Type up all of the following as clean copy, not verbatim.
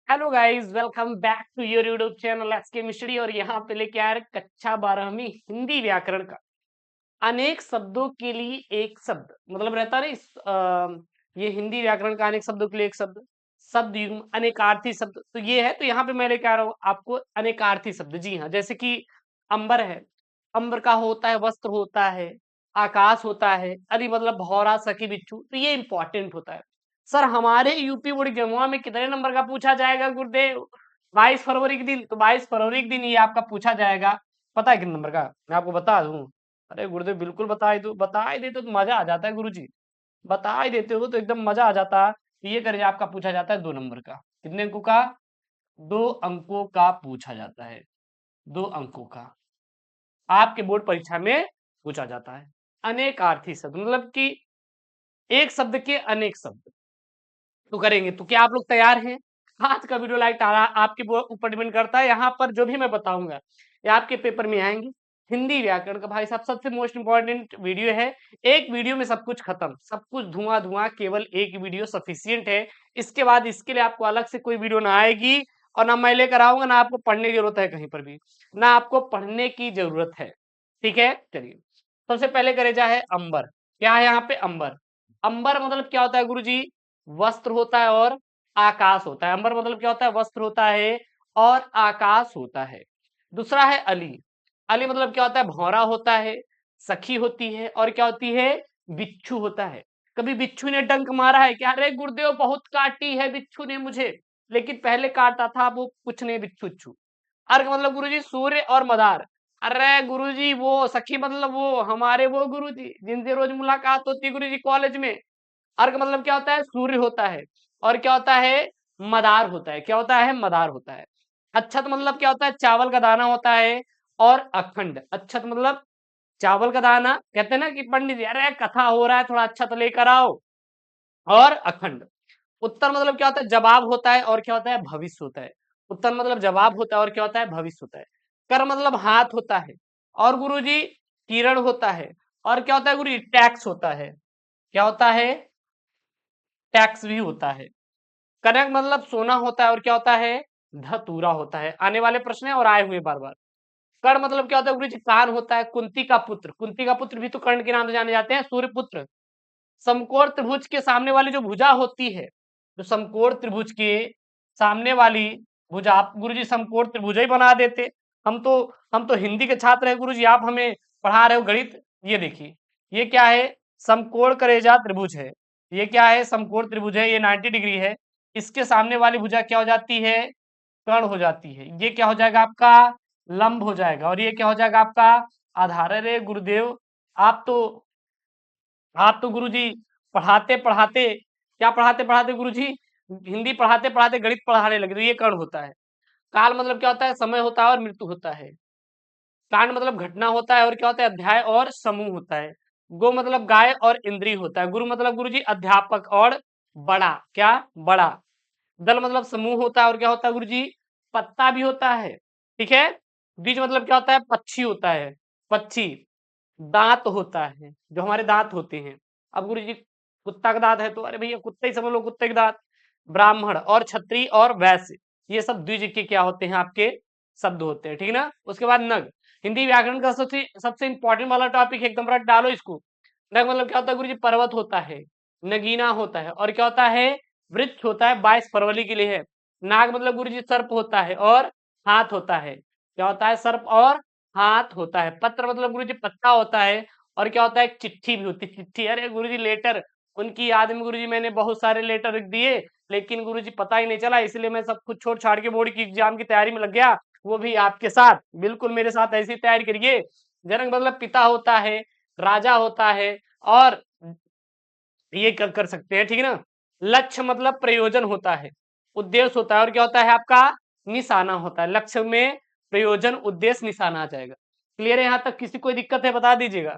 Hello guys, welcome back to your YouTube channel SK mystery. और यहाँ पे लेके आ रहे कक्षा 12वीं हिंदी व्याकरण का अनेक शब्दों के लिए एक शब्द, मतलब रहता है ना ये हिंदी व्याकरण का अनेक शब्दों के लिए एक शब्द, शब्द युग्म अनेकार्थी शब्द। तो ये है, तो यहाँ पे मैं लेके आ रहा हूँ आपको अनेकार्थी शब्द। जी हाँ, जैसे कि अंबर है, अंबर का होता है वस्त्र होता है, आकाश होता है, अरे मतलब भौरा सखी बिच्छू। तो ये इंपॉर्टेंट होता है। सर हमारे यूपी बोर्ड गेमुआ में कितने नंबर का पूछा जाएगा गुरुदेव? 22 फरवरी के दिन। तो 22 फरवरी के दिन ये आपका पूछा जाएगा। पता है कितने नंबर का? मैं आपको बता दूं। अरे गुरुदेव बिल्कुल बता ही देते तो मजा आ जाता है गुरुजी। बता ही देते हो तो एकदम मजा आ जाता। तो ये करिए, आपका पूछा जाता है 2 नंबर का। कितने अंकों का? 2 अंकों का पूछा जाता है। 2 अंकों का आपके बोर्ड परीक्षा में पूछा जाता है। अनेकार्थी शब्द मतलब कि एक शब्द के अनेक शब्द तो करेंगे। तो क्या आप लोग तैयार हैं? आज का वीडियो लाइक आपके ऊपर डिपेंड करता है। यहाँ पर जो भी मैं बताऊंगा ये आपके पेपर में आएंगे। हिंदी व्याकरण का भाई साहब सबसे मोस्ट इंपॉर्टेंट वीडियो है। एक वीडियो में सब कुछ खत्म, सब कुछ धुआं धुआं, केवल एक वीडियो सफिशियंट है। इसके बाद इसके लिए आपको अलग से कोई वीडियो ना आएगी, और ना मैं लेकर आऊंगा, ना आपको पढ़ने की जरूरत है कहीं पर भी, ना आपको पढ़ने की जरूरत है। ठीक है, चलिए। सबसे पहले करे जाए अंबर। क्या है यहाँ पे? अंबर। अंबर मतलब क्या होता है गुरुजी? वस्त्र होता है और आकाश होता है। अंबर मतलब क्या होता है? वस्त्र होता है और आकाश होता है। दूसरा है अली। अली मतलब क्या होता है? भौरा होता है, सखी होती है, और क्या होती है? बिच्छू होता है। कभी बिच्छू ने डंक मारा है क्या? अरे गुरुदेव बहुत काटी है बिच्छू ने मुझे, लेकिन पहले काटा था, वो कुछ नहीं बिच्छू। अर्घ मतलब गुरुजी सूर्य और मदार। अरे गुरुजी वो सखी मतलब वो हमारे वो गुरुजी जिनसे रोज मुलाकात होती है गुरुजी कॉलेज में। अर्घ मतलब क्या होता है? सूर्य होता है, और क्या होता है? मदार होता है। क्या होता है? मदार होता है। अच्छत मतलब क्या होता है? चावल का दाना होता है। और अखंड, अच्छत मतलब चावल का दाना। कहते हैं ना कि पंडित जी अरे कथा हो रहा है, थोड़ा अच्छत लेकर आओ। और अखंड। उत्तर मतलब क्या होता है? जवाब होता है, और क्या होता है? भविष्य होता है। उत्तर मतलब जवाब होता है, और क्या होता है? भविष्य होता है। कर मतलब हाथ होता है, और गुरुजी किरण होता है, और क्या होता है गुरुजी? टैक्स होता है। क्या होता है? टैक्स भी होता है। कनक मतलब सोना होता है, और क्या होता है? धतूरा होता है। आने वाले प्रश्न है और आए हुए बार बार। कर्ण मतलब क्या होता है गुरुजी? कान होता है। कुंती का पुत्र, कुंती का पुत्र भी तो कर्ण के नाम से जाने जाते हैं, सूर्यपुत्र। समकोण त्रिभुज के सामने वाली जो भुजा होती है, जो समकोण त्रिभुज के सामने वाली भुजा, आप गुरुजी समकोण त्रिभुज ही बना देते। हम तो हिंदी के छात्र हैं गुरुजी, आप हमें पढ़ा रहे हो गणित। ये देखिए, ये क्या है? समकोण करेजा त्रिभुज है। ये क्या है? समकोण त्रिभुज है, ये 90 डिग्री है। इसके सामने वाली भुजा क्या हो जाती है? कर्ण हो जाती है। ये क्या हो जाएगा आपका? लंब हो जाएगा। और ये क्या हो जाएगा आपका? आधार। अरे गुरुदेव, आप तो आप तो गुरुजी पढ़ाते पढ़ाते, क्या पढ़ाते पढ़ाते गुरुजी? हिंदी पढ़ाते पढ़ाते गणित पढ़ाने लगे। तो ये कर्ण होता है। काल मतलब क्या होता है? समय होता है और मृत्यु होता है। कांड मतलब घटना होता है, और क्या होता है? अध्याय और समूह होता है। गो मतलब गाय और इंद्रिय होता है। गुरु मतलब गुरुजी अध्यापक और बड़ा, क्या? बड़ा। दल मतलब समूह होता है, और क्या होता है गुरुजी? पत्ता भी होता है। ठीक है। बीज मतलब क्या होता है? पक्षी होता है। पक्षी। दांत होता है, जो हमारे दांत होते हैं। अब गुरुजी कुत्ता का दांत है तो अरे भैया कुत्ते ही समझ लो, कुत्ते के दांत। ब्राह्मण और क्षत्रिय और वैश्य, ये सब द्विज के क्या होते हैं? आपके शब्द होते हैं। ठीक है ना। उसके बाद नग, हिंदी व्याकरण का सबसे सबसे इंपॉर्टेंट वाला टॉपिक, एकदम रट डालो इसको। नग मतलब क्या होता है गुरुजी? पर्वत होता है, नगीना होता है, और क्या होता है? वृक्ष होता है। 22 फरवरी के लिए है। नाग मतलब गुरुजी सर्प होता है, और हाथ होता है। क्या होता है? सर्प और हाथ होता है। पत्र मतलब गुरुजी पत्ता होता है, और क्या होता है? एक चिट्ठी भी होती है। चिट्ठी, अरे गुरुजी लेटर, उनकी याद में गुरुजी मैंने बहुत सारे लेटर लिख दिए, लेकिन गुरुजी पता ही नहीं चला, इसलिए मैं सब कुछ छोड़ छाड़ के बोर्ड की एग्जाम की तैयारी में लग गया। वो भी आपके साथ, बिल्कुल मेरे साथ ऐसी तैयारी करिए। जनक मतलब पिता होता है, राजा होता है, और ये कर सकते हैं। ठीक है ना। लक्ष्य मतलब प्रयोजन होता है, उद्देश्य होता है, और क्या होता है आपका? निशाना होता है। लक्ष्य में प्रयोजन उद्देश्य निशाना आ जाएगा। क्लियर है यहाँ तक? किसी कोई दिक्कत है बता दीजिएगा।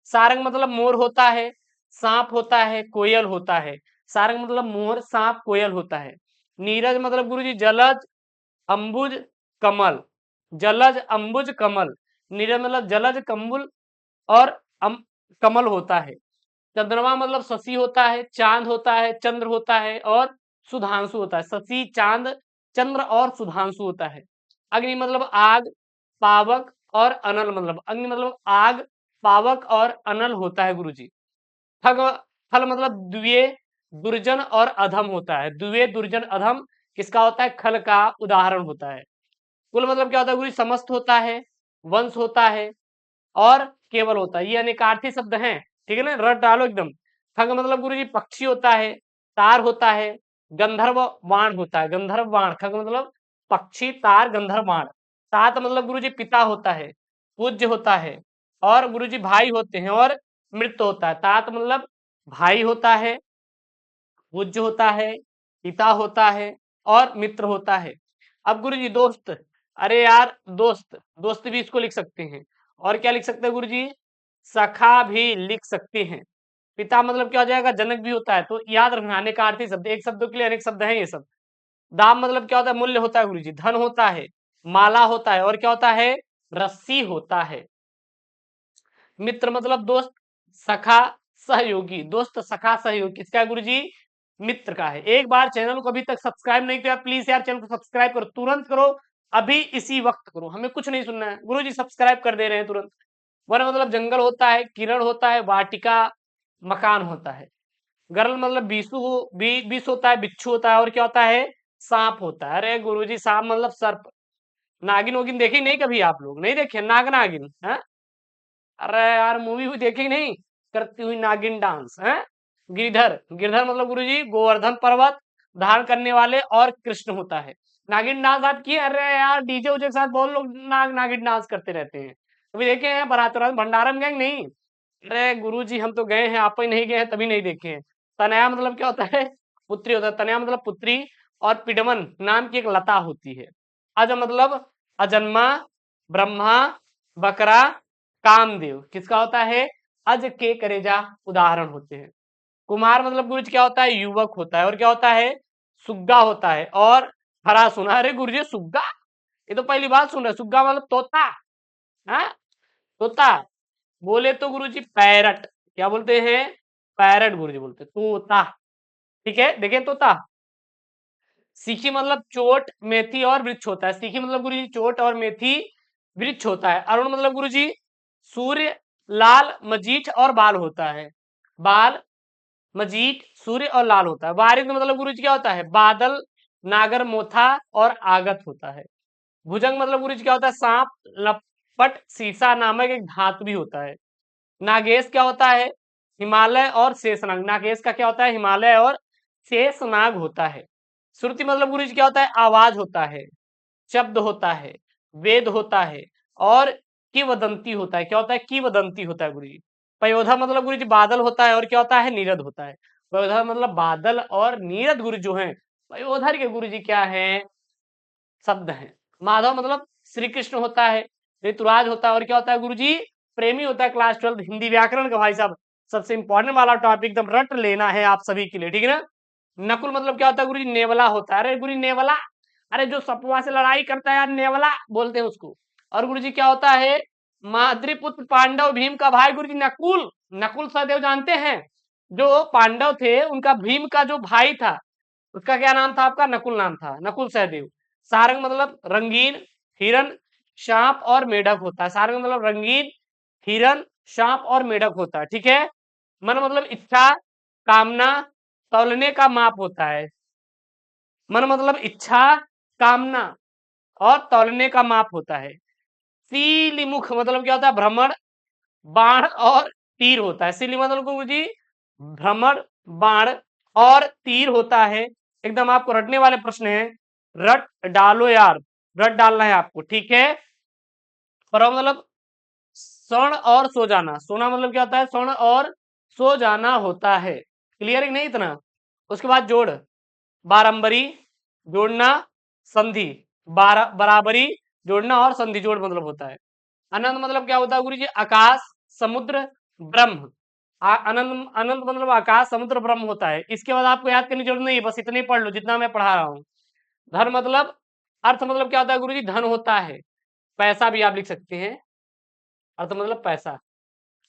सारंग मतलब मोर होता है, सांप होता है, कोयल होता है। सारंग मतलब मोर, सांप, कोयल होता है। नीरज मतलब गुरुजी जलज, अंबुज, कमल। जलज, अंबुज, कमल। नीरज मतलब जलज, कम्बुल, और अम, कमल होता है। चंद्रमा मतलब शशि होता है, चांद होता है, चंद्र होता है, और सुधांशु होता है। शशि, चांद, चंद्र और सुधांशु होता है। अग्नि मतलब आग, पावक और अनल, मतलब अग्नि मतलब आग, पावक और अनल होता है गुरुजी। ठग खल मतलब द्विये, दुर्जन और अधम होता है। द्विये, दुर्जन, अधम किसका होता है? खल का उदाहरण होता है। कुल मतलब क्या होता है गुरुजी? समस्त होता है, वंश होता है और केवल होता है। ये अनेकार्थी शब्द हैं, ठीक है ना, रट डालो एकदम। खंग मतलब गुरुजी पक्षी होता है, तार होता है, गंधर्व बाण होता है। गंधर्व बाण, खंग मतलब पक्षी, तार, गंधर्व बाण। तात मतलब गुरुजी पिता होता है, पूज्य होता है और गुरुजी भाई होते हैं और मृत होता है। तात मतलब भाई होता है, पूज्य होता है, पिता होता है और मित्र होता है। अब गुरुजी दोस्त, अरे यार दोस्त, दोस्त भी इसको लिख सकते हैं। और क्या लिख सकते हैं गुरुजी? सखा भी लिख सकते हैं। पिता मतलब क्या हो जाएगा? जनक भी होता है। तो याद रखना अनेकार्थी शब्द, एक शब्दों के लिए अनेक शब्द हैं ये सब। दाम मतलब क्या होता है? मूल्य होता है गुरुजी। धन होता है, माला होता है और क्या होता है? रस्सी होता है। मित्र मतलब दोस्त, सखा, सहयोगी। दोस्त, सखा, सहयोगी किसका है गुरुजी? मित्र का है। एक बार चैनल को अभी तक सब्सक्राइब नहीं किया, प्लीज यार चैनल को सब्सक्राइब करो, तुरंत करो, अभी इसी वक्त करो, हमें कुछ नहीं सुनना है, गुरुजी सब्सक्राइब कर दे रहे हैं तुरंत। वन मतलब जंगल होता है, किरण होता है, वाटिका मकान होता है। गरल मतलब बीसू बीस होता है, बिच्छू होता है और क्या होता है? सांप होता है। अरे गुरुजी सांप मतलब सर्प। नागिन वोगिन देखी नहीं कभी आप लोग? नहीं देखे नाग नागिन? है? अरे यार मूवी भी देखी नहीं? करती हुई नागिन डांस है। गिरधर, गिरधर मतलब गुरुजी गोवर्धन पर्वत धारण करने वाले और कृष्ण होता है। नागिन डांस आप किए? अरे यार डीजे उजे के साथ बहुत लोग नागिन डांस करते रहते हैं, कभी देखे हैं? बारात भंडारम गैंग नहीं? अरे गुरुजी हम तो गए हैं, आप ही नहीं गए हैं तभी नहीं देखे हैं। तनया मतलब क्या होता है? पुत्री होता है। तनया मतलब पुत्री और पिडमन नाम की एक लता होती है। अज मतलब अजन्मा, ब्रह्मा, बकरा, कामदेव किसका होता है? अज के करेजा उदाहरण होते हैं। कुमार मतलब गुरुजी क्या होता है? युवक होता है और क्या होता है? सुग्गा होता है और हरा सुना। अरे गुरुजी सुग्गा, ये तो पहली बार सुन रहे। सुग्गा मतलब तोता, हाँ तोता। बोले तो गुरुजी पैरट, क्या बोलते हैं? पैरट गुरुजी बोलते हैं, तोता। ठीक है, देखिए तोता। सीखी मतलब चोट, मेथी और वृक्ष होता है। सीखी मतलब गुरुजी चोट और मेथी वृक्ष होता है। अरुण मतलब गुरुजी सूर्य, लाल, मजीठ और बाल होता है। बाल, मजीठ, सूर्य और लाल होता है। वारिद मतलब गुरुजी क्या होता है? बादल, नागर, मोथा और आगत होता है। भुजंग मतलब गुरुजी क्या होता है? सांप, लपट, सीसा नामक एक धातु भी होता है। नागेश क्या होता है? हिमालय और शेषनाग। नागेश का क्या होता है? हिमालय और शेषनाग होता है। श्रुति मतलब गुरुजी क्या होता है? आवाज होता है, शब्द होता है, वेद होता है और किवदंती होता है। क्या होता है? किवदंती होता है गुरुजी। पयोधा मतलब गुरुजी बादल होता है और क्या होता है? नीरद होता है। पयोधा मतलब बादल और नीरद गुरु जो है, पयोधर के गुरुजी क्या है? शब्द हैं। माधव मतलब श्री कृष्ण होता है। ऋतुराज होता है और क्या होता है गुरुजी? प्रेमी होता है। क्लास 12 हिंदी व्याकरण का भाई साहब सबसे इंपॉर्टेंट वाला टॉपिक एकदम रट लेना है आप सभी के लिए, ठीक है ना। नकुल मतलब क्या होता है गुरुजी? नेवला होता है। अरे गुरुजी नेवला, अरे जो सपुआ से लड़ाई करता है यार, नेवला बोलते हैं उसको। और गुरुजी क्या होता है? माद्रीपुत्र पांडव भीम का भाई गुरुजी नकुल। नकुल सहदेव जानते हैं? जो पांडव थे उनका भीम का जो भाई था, उसका क्या नाम था? आपका नकुल नाम था, नकुल सहदेव। सारंग मतलब रंगीन, हिरन, सांप और मेढक होता है। सारंग मतलब रंगीन, हिरन, सांप और मेढक होता है, ठीक है। मन मतलब इच्छा, कामना, तौलने का माप होता है। मन मतलब इच्छा, कामना और तौलने का माप होता है। सीलिमुख मतलब क्या होता है? भ्रमण, बाण और तीर होता है। सीली मतलब गुरु जी भ्रमण, बाण और तीर होता है। एकदम आपको रटने वाले प्रश्न हैं, रट डालो यार, रट डालना है आपको, ठीक है। पर मतलब स्वर्ण और सो जाना। सोना मतलब क्या होता है? स्वर्ण और सो जाना होता है। क्लियर है नहीं इतना? उसके बाद जोड़, बारंबरी, जोड़ना, संधि, बराबरी, जोड़ना और संधि जोड़ मतलब होता है। अनंत मतलब क्या होता है गुरु जी? आकाश, समुद्र, ब्रह्म। अनंत, अनंत मतलब आकाश, समुद्र, ब्रह्म होता है। इसके बाद आपको याद करने की जरूरत नहीं है, बस इतने पढ़ लो जितना मैं पढ़ा रहा हूँ। धन मतलब, अर्थ मतलब क्या होता है गुरु जी? धन होता है। पैसा भी आप लिख सकते हैं, अर्थ मतलब पैसा।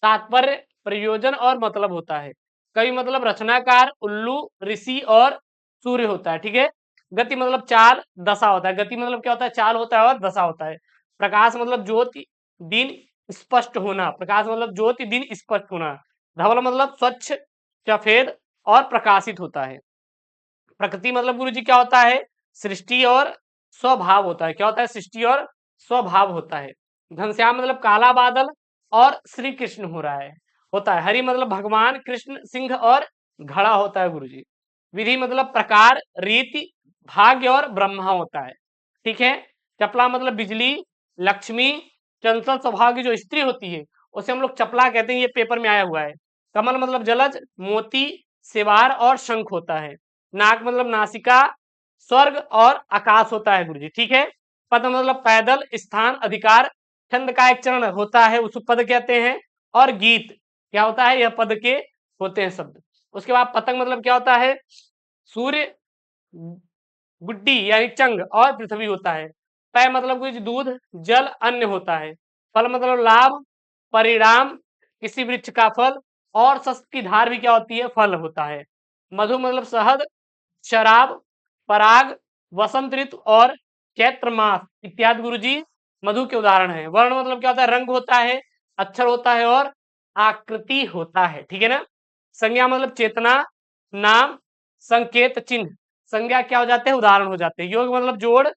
तात्पर्य, प्रयोजन और मतलब होता है। कवि मतलब रचनाकार, उल्लू, ऋषि और सूर्य होता है, ठीक है। गति मतलब चाल, दशा होता है। गति मतलब क्या होता है? चाल होता है और दशा होता है। प्रकाश मतलब ज्योति, दिन स्पष्ट होना। प्रकाश मतलब ज्योति, दिन स्पष्ट होना। धवल मतलब स्वच्छ, सफेद और प्रकाशित होता है। प्रकृति मतलब गुरु जी क्या होता है? सृष्टि और स्वभाव होता है। क्या होता है? सृष्टि और स्वभाव होता है। घनश्याम मतलब काला बादल और श्री कृष्ण हो रहा है, होता है। हरि मतलब भगवान कृष्ण, सिंह और घड़ा होता है गुरु जी। विधि मतलब प्रकार, रीति, भाग्य और ब्रह्मा होता है। ठीक है। चपला मतलब बिजली, लक्ष्मी, चंचल स्वभाव की जो स्त्री होती है उसे हम लोग चपला कहते हैं। ये पेपर में आया हुआ है। कमल मतलब जलज, मोती, सेवार और शंख होता है। नाक मतलब नासिका, स्वर्ग और आकाश होता है गुरु जी। ठीक है। पद मतलब पैदल, स्थान, अधिकार। छंद का एक चरण होता है, उसको पद कहते हैं। और गीत क्या होता है? यह पद के होते हैं शब्द। उसके बाद पतंग मतलब क्या होता है? सूर्य, गुड्डी यानी चंग और पृथ्वी होता है। पय मतलब कुछ दूध, जल, अन्न होता है। फल मतलब लाभ, परिणाम, किसी वृक्ष का फल। और शस्त्र की धार भी क्या होती है? फल होता है। मधु मतलब शहद, शराब, पराग, वसंत ऋतु और चैत्र मास इत्यादि गुरु जी मधु के उदाहरण है। वर्ण मतलब क्या होता है? रंग होता है, अक्षर होता है और आकृति होता है। ठीक है ना। संज्ञा मतलब चेतना, नाम, संकेत, चिन्ह। संज्ञा क्या हो जाते हैं? उदाहरण हो जाते हैं। योग मतलब जोड़,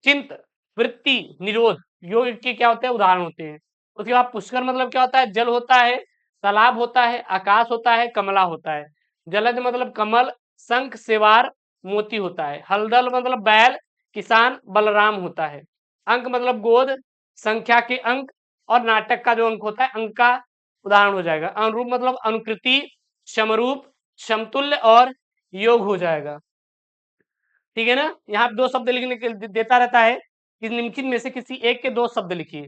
चिंत, वृत्ति, निरोध। योग के क्या होते हैं? उदाहरण होते हैं। उसके बाद पुष्कर मतलब क्या होता है? जल होता है, तालाब होता है, आकाश होता है, कमला होता है। जलज मतलब कमल, शंख, सेवार, मोती होता है। हलदल मतलब बैल, किसान, बलराम होता है। अंक मतलब गोद, संख्या के अंक और नाटक का जो अंक होता है अंक का उदाहरण हो जाएगा। अनुरूप मतलब अनुकृति, समरूप, समतुल्य और योग हो जाएगा। ठीक है ना। यहाँ पे दो शब्द लिखने के देता रहता है कि निम्नलिखित में से किसी एक के दो शब्द लिखिए।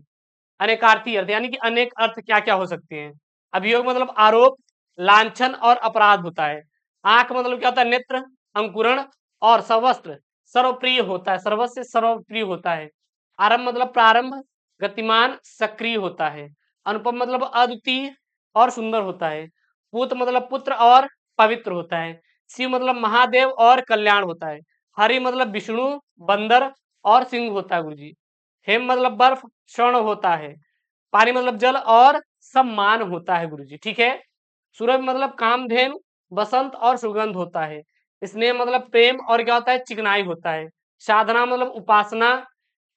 अनेकार्थी अर्थ यानी कि अनेक अर्थ क्या क्या हो सकते हैं। अभियोग मतलब आरोप, लांछन और अपराध होता है। आंख मतलब क्या होता है? नेत्र, अंकुरण और सवस्त्र, सर्वप्रिय होता है। सर्वस्व सर्वप्रिय होता है। आरंभ मतलब प्रारंभ, गतिमान, सक्रिय होता है। अनुपम मतलब अद्वितीय और सुंदर होता है। पूत मतलब पुत्र और पवित्र होता है। शिव मतलब महादेव और कल्याण होता है। हरि मतलब विष्णु, बंदर और सिंह होता है गुरु जी। हेम मतलब बर्फ, स्वर्ण होता है। पानी मतलब जल और सम्मान होता है गुरु जी। ठीक है। सूरज मतलब कामधेनु, बसंत और सुगंध होता है। स्नेह मतलब प्रेम और क्या होता है? चिकनाई होता है। साधना मतलब उपासना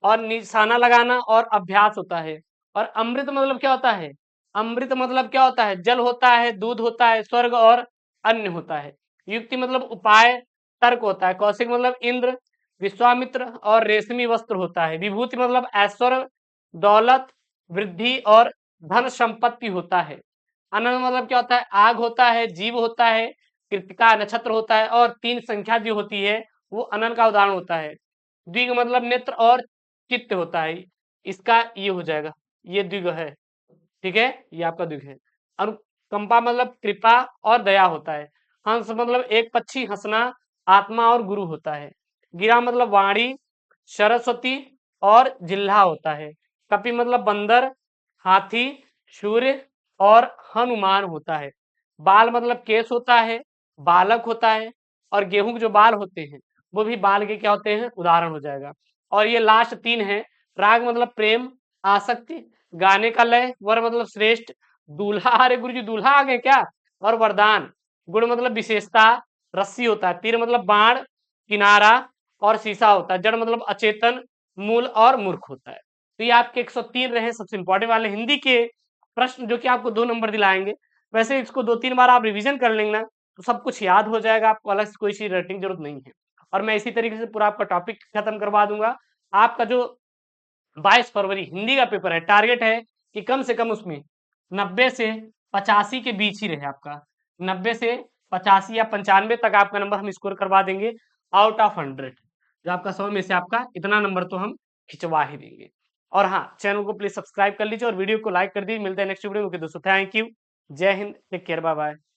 और निशाना लगाना और अभ्यास होता है। और अमृत मतलब क्या होता है? अमृत मतलब क्या होता है? जल होता है, दूध होता है, स्वर्ग और अन्न होता है। युक्ति मतलब उपाय, तर्क होता है। कौशिक मतलब इंद्र, विश्वामित्र और रेशमी वस्त्र होता है। विभूति मतलब ऐश्वर्य, दौलत, वृद्धि और धन संपत्ति होता है। अनंत मतलब क्या होता है? आग होता है, जीव होता है, कृतिका नक्षत्र होता है और तीन संख्या जो होती है वो अनंत का उदाहरण होता है। द्विग मतलब नेत्र और चित्त होता है। इसका ये हो जाएगा, ये द्विग है। ठीक है, ये आपका द्विग है। अनुकंपा मतलब कृपा और दया होता है। हंस मतलब एक पक्षी, हंसना, आत्मा और गुरु होता है। गिरा मतलब वाणी, सरस्वती और जिल्हा होता है। कपि मतलब बंदर, हाथी, सूर्य और हनुमान होता है। बाल मतलब केस होता है, बालक होता है। और गेहूं के जो बाल होते हैं वो भी बाल के क्या होते हैं? उदाहरण हो जाएगा। और ये लास्ट तीन है। राग मतलब प्रेम, आसक्ति, गाने का लय, वर मतलब श्रेष्ठ, दूल्हा, अरे गुरु जी दूल्हा आ गए क्या? और वरदान, गुण मतलब विशेषता, रस्सी होता है। तीर मतलब बाण, किनारा और शीशा होता है। जड़ मतलब अचेतन, मूल और मूर्ख होता है। तो ये आपके 103 रहे सबसे इंपॉर्टेंट वाले हिंदी के प्रश्न, जो कि आपको 2 नंबर दिलाएंगे। वैसे इसको 2-3 बार आप रिवीजन कर लेंगे ना तो सब कुछ याद हो जाएगा, आपको अलग से कोई चीज रटने की जरूरत नहीं है। और मैं इसी तरीके से पूरा आपका टॉपिक खत्म करवा दूंगा। आपका जो 22 फरवरी हिंदी का पेपर है, टारगेट है कि कम से कम उसमें 90 से 85 के बीच ही रहे आपका। 90 से 85 या 95 तक आपका नंबर हम स्कोर करवा देंगे आउट ऑफ 100। जो आपका 100 में से आपका इतना नंबर तो हम खिंचवा ही देंगे। और हाँ, चैनल को प्लीज सब्सक्राइब कर लीजिए और वीडियो को लाइक कर दीजिए। मिलते हैं नेक्स्ट वीडियो में। ओके दोस्तों, थैंक यू। जय हिंद, टेक केयर, बाय बाय।